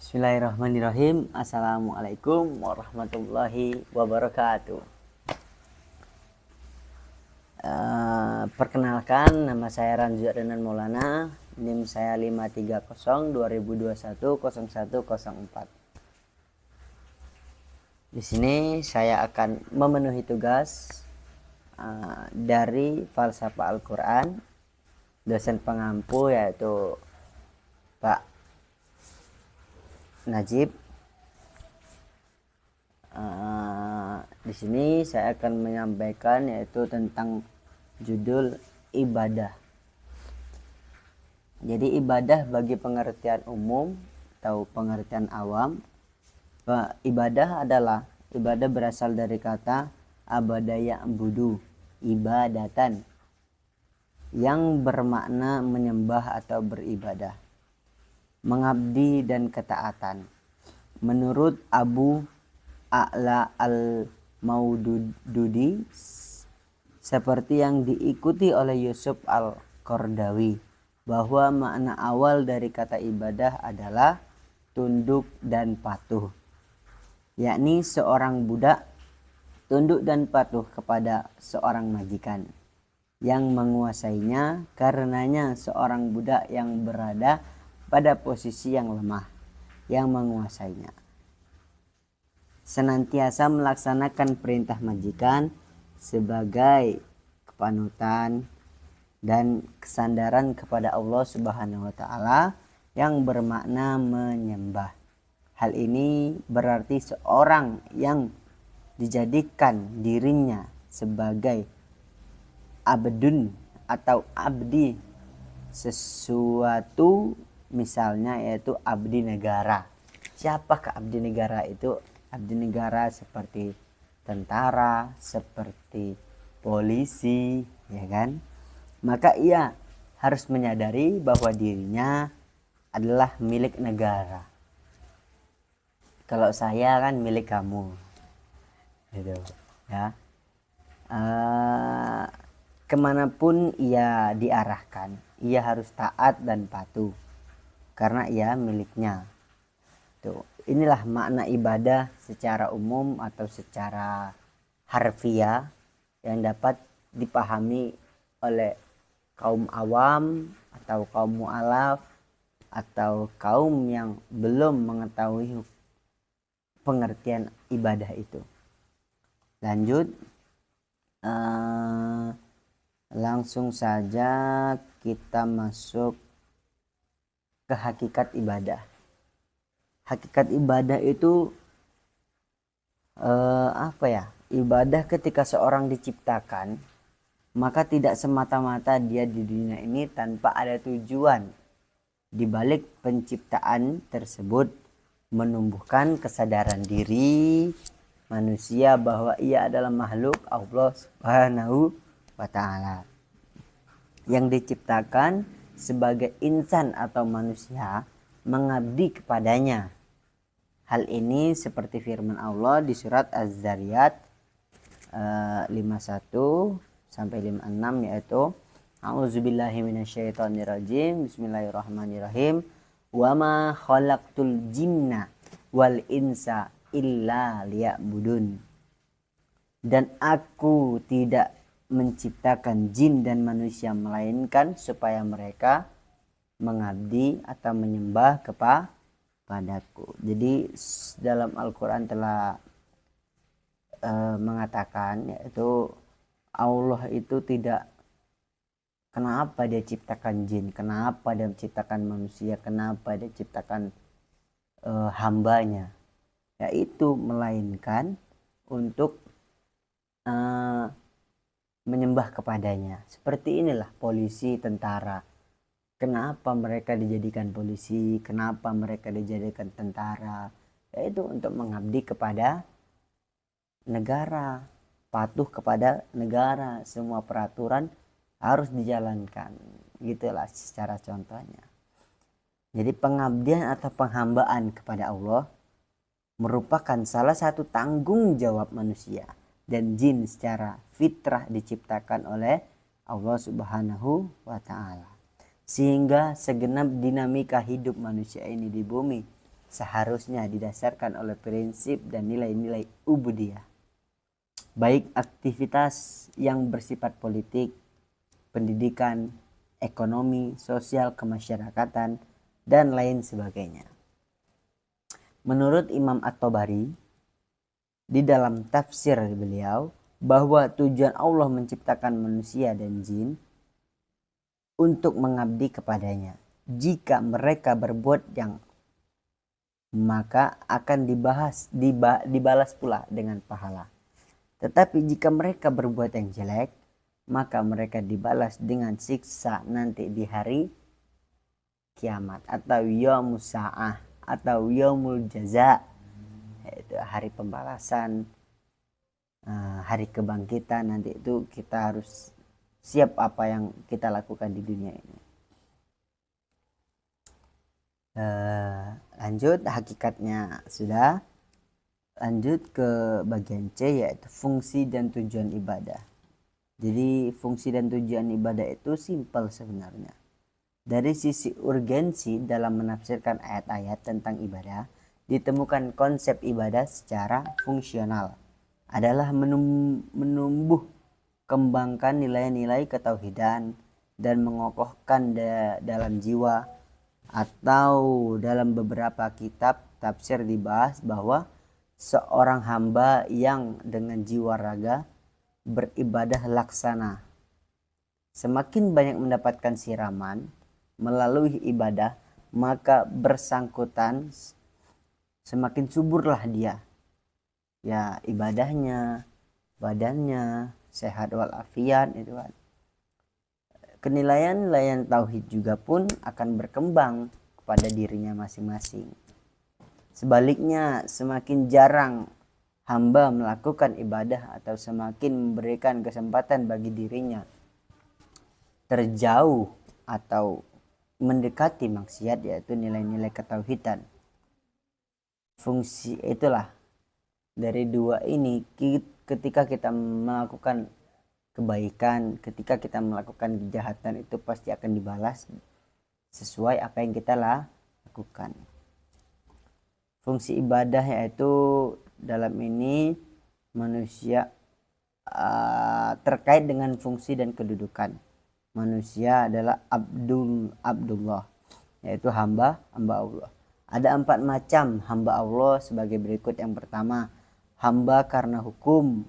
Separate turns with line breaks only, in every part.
Bismillahirrahmanirrahim. Assalamualaikum warahmatullahi wabarakatuh. Perkenalkan, nama saya Ranzu Adnan Maulana, NIM saya 530 2021 0104. Di sini saya akan memenuhi tugas dari Falsafah Al-Quran, dosen pengampu yaitu Pak Najib. Di sini saya akan menyampaikan yaitu tentang judul ibadah. Jadi ibadah bagi pengertian umum atau pengertian awam, ibadah berasal dari kata abada ya'budu, ibadatan, yang bermakna menyembah atau beribadah, mengabdi dan ketaatan. Menurut Abu A'la al-Maududi, seperti yang diikuti oleh Yusuf al-Qardawi, bahwa makna awal dari kata ibadah adalah tunduk dan patuh, yakni seorang budak tunduk dan patuh kepada seorang majikan yang menguasainya. Karenanya seorang budak yang berada pada posisi yang lemah yang menguasainya senantiasa melaksanakan perintah majikan sebagai kepanutan dan kesandaran kepada Allah Subhanahu wa taala yang bermakna menyembah. Hal ini berarti seorang yang dijadikan dirinya sebagai abdun atau abdi sesuatu, misalnya yaitu abdi negara. Siapakah abdi negara itu? Abdi negara seperti tentara, seperti polisi, ya kan? Maka ia harus menyadari bahwa dirinya adalah milik negara. Kalau saya kan milik kamu, gitu ya. Kemanapun ia diarahkan, ia harus taat dan patuh karena ia miliknya. Tuh, inilah makna ibadah secara umum atau secara harfiah yang dapat dipahami oleh kaum awam atau kaum mu'alaf atau kaum yang belum mengetahui pengertian ibadah itu. Lanjut, langsung saja kita masuk ke hakikat ibadah. Hakikat ibadah itu ibadah ketika seorang diciptakan, maka tidak semata-mata dia di dunia ini tanpa ada tujuan. Di balik penciptaan tersebut menumbuhkan kesadaran diri manusia bahwa ia adalah makhluk Allah Subhanahu wa taala yang diciptakan sebagai insan atau manusia mengabdi kepadanya. Hal ini seperti firman Allah di surat Az-Zariyat 51 sampai 56, yaitu A'udzubillahi minasyaitonirrajim. Bismillahirrahmanirrahim. Wa ma khalaqtul jinna wal insa illa liya'budun. Dan aku tidak menciptakan jin dan manusia melainkan supaya mereka mengabdi atau menyembah kepadaku. Jadi dalam Al-Quran telah mengatakan, yaitu Allah itu tidak, kenapa dia ciptakan jin, kenapa dia menciptakan manusia, kenapa dia ciptakan hambanya, yaitu melainkan untuk menyembah kepadanya. Seperti inilah polisi, tentara. Kenapa mereka dijadikan polisi? Kenapa mereka dijadikan tentara? Yaitu untuk mengabdi kepada negara, patuh kepada negara. Semua peraturan harus dijalankan. Gitulah secara contohnya. Jadi pengabdian atau penghambaan kepada Allah merupakan salah satu tanggung jawab manusia dan jin secara fitrah diciptakan oleh Allah Subhanahu wa taala. Sehingga segenap dinamika hidup manusia ini di bumi seharusnya didasarkan oleh prinsip dan nilai-nilai ubudiyah, baik aktivitas yang bersifat politik, pendidikan, ekonomi, sosial, kemasyarakatan, dan lain sebagainya. Menurut Imam At-Tabari, di dalam tafsir beliau, bahwa tujuan Allah menciptakan manusia dan jin untuk mengabdi kepadanya. Jika mereka berbuat yang, maka akan dibalas pula dengan pahala. Tetapi jika mereka berbuat yang jelek, maka mereka dibalas dengan siksa nanti di hari kiamat atau yaumus sa'ah atau yaumul jaza, yaitu hari pembalasan, hari kebangkitan. Nanti itu kita harus siap apa yang kita lakukan di dunia ini. Lanjut, hakikatnya sudah. Lanjut ke bagian C, yaitu fungsi dan tujuan ibadah. Jadi fungsi dan tujuan ibadah itu simpel sebenarnya. Dari sisi urgensi dalam menafsirkan ayat-ayat tentang ibadah, ditemukan konsep ibadah secara fungsional adalah menumbuh kembangkan nilai-nilai ketauhidan dan mengokohkan dalam jiwa. Atau dalam beberapa kitab tafsir dibahas bahwa seorang hamba yang dengan jiwa raga beribadah laksana semakin banyak mendapatkan siraman melalui ibadah, maka bersangkutan semakin suburlah dia, ya, ibadahnya, badannya sehat walafiat itu kan. Kenilaian tauhid juga pun akan berkembang kepada dirinya masing-masing. Sebaliknya, semakin jarang hamba melakukan ibadah atau semakin memberikan kesempatan bagi dirinya terjauh atau mendekati maksiat, yaitu nilai-nilai ketauhidan. Fungsi itulah dari dua ini, ketika kita melakukan kebaikan, ketika kita melakukan kejahatan, itu pasti akan dibalas sesuai apa yang kita lakukan. Fungsi ibadah yaitu dalam ini manusia terkait dengan fungsi dan kedudukan. Manusia adalah Abdullah, yaitu hamba Allah. Ada 4 macam hamba Allah sebagai berikut. Yang pertama, hamba karena hukum,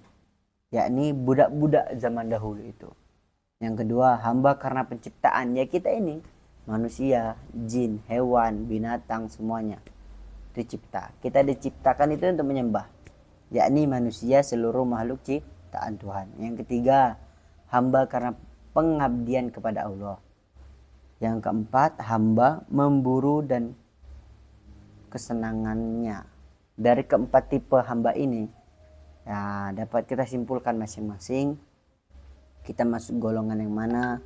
yakni budak-budak zaman dahulu itu. Yang kedua, hamba karena penciptaan, ya kita ini manusia, jin, hewan, binatang, semuanya dicipta. Kita diciptakan itu untuk menyembah, yakni manusia, seluruh makhluk ciptaan Tuhan. Yang ketiga, hamba karena pengabdian kepada Allah. Yang keempat, hamba memburu dan kesenangannya. Dari keempat tipe hamba ini, ya, dapat kita simpulkan masing-masing kita masuk golongan yang mana.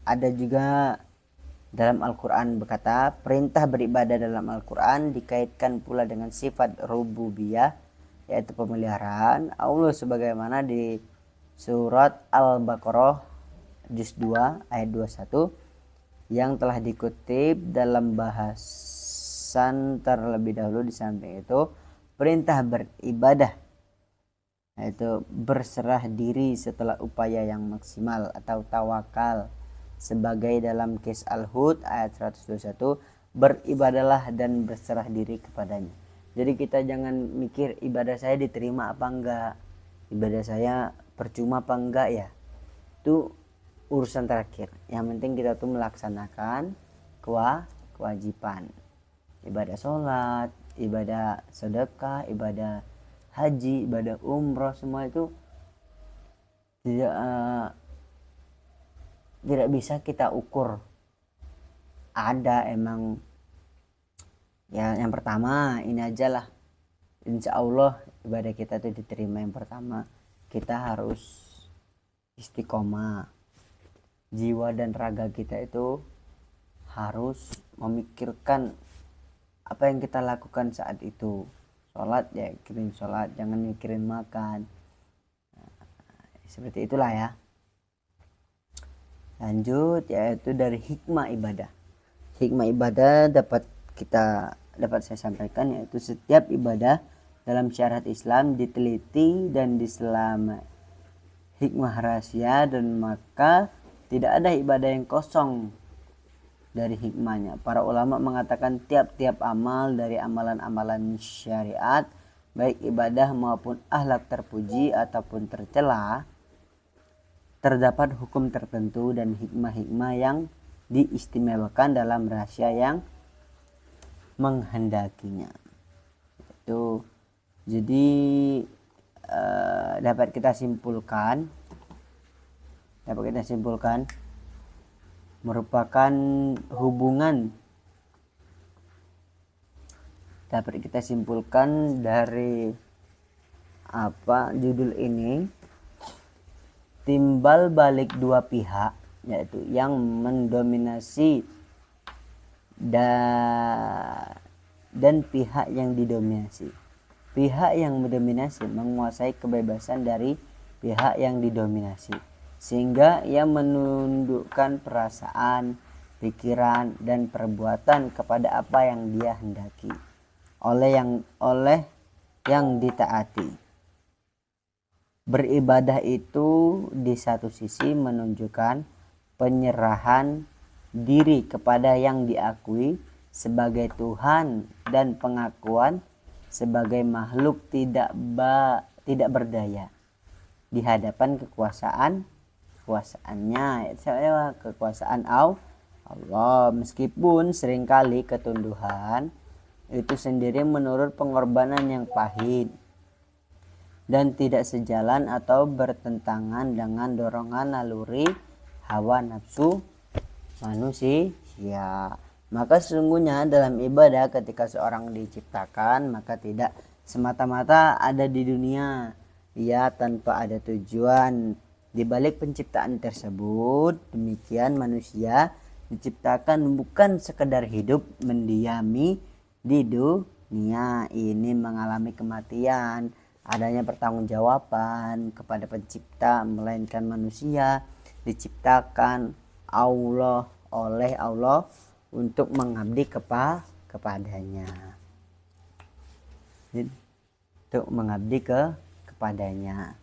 Ada juga dalam Al-Quran berkata, perintah beribadah dalam Al-Quran dikaitkan pula dengan sifat rububiyah, yaitu pemeliharaan Allah, sebagaimana di surat Al-Baqarah juz 2 ayat 21 yang telah dikutip dalam bahasan terlebih dahulu. Di samping itu, perintah beribadah yaitu berserah diri setelah upaya yang maksimal atau tawakal, sebagai dalam kisah Al-Hud ayat 121, beribadahlah dan berserah diri kepadanya. Jadi kita jangan mikir ibadah saya diterima apa enggak, ibadah saya percuma apa enggak, ya itu urusan terakhir. Yang penting kita tuh melaksanakan kewajiban, ibadah sholat, ibadah sedekah, ibadah haji, ibadah umroh, semua itu tidak bisa kita ukur. Ada emang ya, yang pertama ini aja lah, insya Allah ibadah kita tuh diterima. Yang pertama, kita harus istiqomah, jiwa dan raga kita itu harus memikirkan apa yang kita lakukan saat itu. Sholat ya mikirin sholat, jangan mikirin makan. Seperti itulah ya. Lanjut, yaitu dari hikmah ibadah. Hikmah ibadah dapat saya sampaikan, yaitu setiap ibadah dalam syariat Islam diteliti dan diselami hikmah rahasia, dan maka tidak ada ibadah yang kosong dari hikmahnya. Para ulama mengatakan tiap-tiap amal dari amalan-amalan syariat, baik ibadah maupun akhlak terpuji ataupun tercela, terdapat hukum tertentu dan hikmah-hikmah yang diistimewakan dalam rahasia yang menghendakinya. Itu jadi dapat kita simpulkan merupakan hubungan dapat kita simpulkan dari apa judul ini, timbal balik dua pihak, yaitu yang mendominasi dan pihak yang didominasi. Pihak yang mendominasi menguasai kebebasan dari pihak yang didominasi, sehingga ia menundukkan perasaan, pikiran, dan perbuatan kepada apa yang dia hendaki oleh yang ditaati. Beribadah itu di satu sisi menunjukkan penyerahan diri kepada yang diakui sebagai Tuhan dan pengakuan sebagai makhluk tidak berdaya di hadapan kekuasaannya, kekuasaan Allah. Meskipun seringkali ketunduhan itu sendiri menurut pengorbanan yang pahit dan tidak sejalan atau bertentangan dengan dorongan naluri hawa nafsu manusia. Maka sesungguhnya dalam ibadah ketika seorang diciptakan, maka tidak semata-mata ada di dunia, ia tanpa ada tujuan. Di balik penciptaan tersebut, demikian manusia diciptakan bukan sekedar hidup mendiami di dunia ini, mengalami kematian, adanya pertanggungjawaban kepada pencipta, melainkan manusia diciptakan oleh Allah untuk mengabdi kepadanya. Untuk mengabdi kepadanya.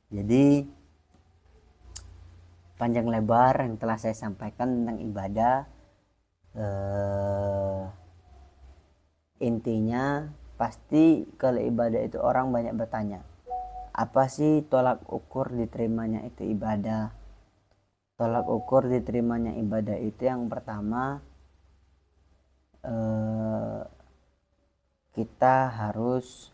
Jadi panjang lebar yang telah saya sampaikan tentang ibadah, intinya pasti kalau ibadah itu orang banyak bertanya, apa sih tolak ukur diterimanya itu ibadah? Tolak ukur diterimanya ibadah itu yang pertama, kita harus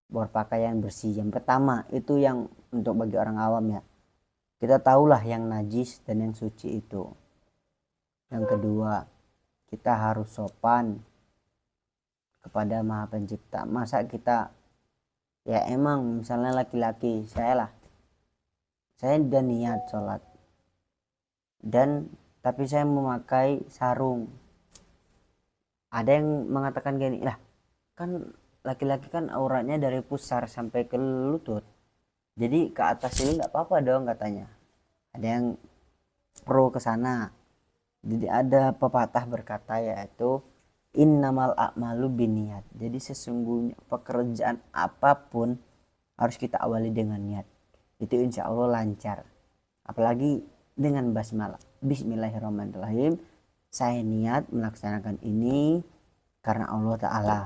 berpakaian bersih. Yang pertama itu yang untuk bagi orang awam ya, kita tahulah yang najis dan yang suci itu. Yang kedua, kita harus sopan kepada Maha Pencipta. Masa kita ya emang misalnya laki-laki, saya udah niat sholat tapi saya memakai sarung. Ada yang mengatakan gini, lah kan laki-laki kan auratnya dari pusar sampai ke lutut, jadi ke atas ini nggak apa-apa dong katanya. Ada yang pro ke sana. Jadi ada pepatah berkata, yaitu innamal a'malu binniyat. Jadi sesungguhnya pekerjaan apapun harus kita awali dengan niat. Itu insya Allah lancar. Apalagi dengan basmalah, bismillahirrahmanirrahim, saya niat melaksanakan ini karena Allah Ta'ala,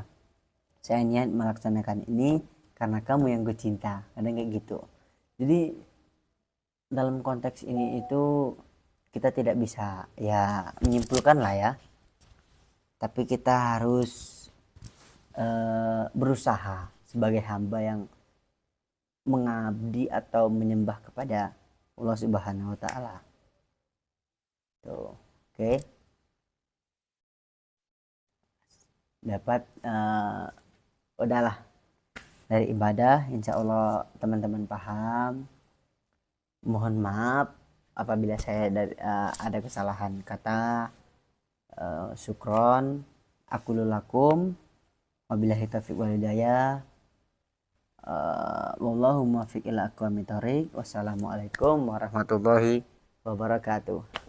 saya niat melaksanakan ini karena kamu yang gue cinta. Kadang kayak gitu. Jadi dalam konteks ini itu kita tidak bisa ya menyimpulkan lah ya, tapi kita harus berusaha sebagai hamba yang mengabdi atau menyembah kepada Allah Subhanahu wa Ta'ala. Tuh, oke. Dapat udahlah dari ibadah, insya Allah teman-teman paham. Mohon maaf apabila saya ada kesalahan kata. Syukron, aku lulakum, wabillahi taufiq wal hidayah. Wallahu muwaffiq ila aqwamit thoriq. Wassalamualaikum warahmatullahi wabarakatuh.